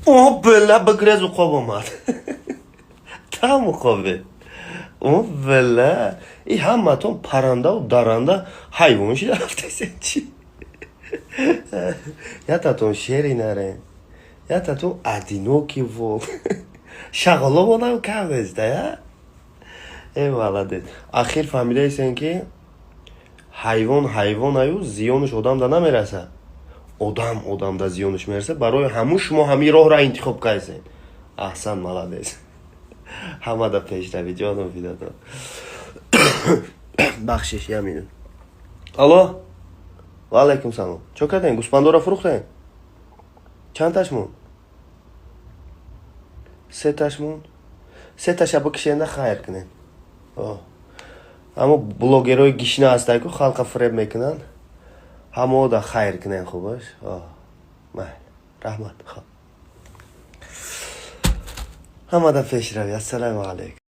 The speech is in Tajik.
او بله بگرز و خواب اومد. تمام خوابه. او بله ای همتون پرنده و درنده حیوان شده رفته چی؟ یا تاتون شیری نره یا تاتون ادینوکی و شغله بودم که وزده یا ای ولده اخیر فهمیده ایستن که حیوان هایو زیانش آدم دا نمیرسه آدم دا زیانش میرسه برای همون شما همین راه را انتخاب کردین احسن ملادیس همه دا پیش روی جانم فیدا بخشش یمینون الو و علیکم سلام چو کردین گوسپندو را فروختین چند تاش مون 3 تاش مون 3 تاشا بکشین خیر کنین اما блогерой гишна ҳастанд ки халқа фреб мекунанд ҳамо да хайр кунен хубаш майли раҳмат ҳама да пеш равӣ ассалому алайкум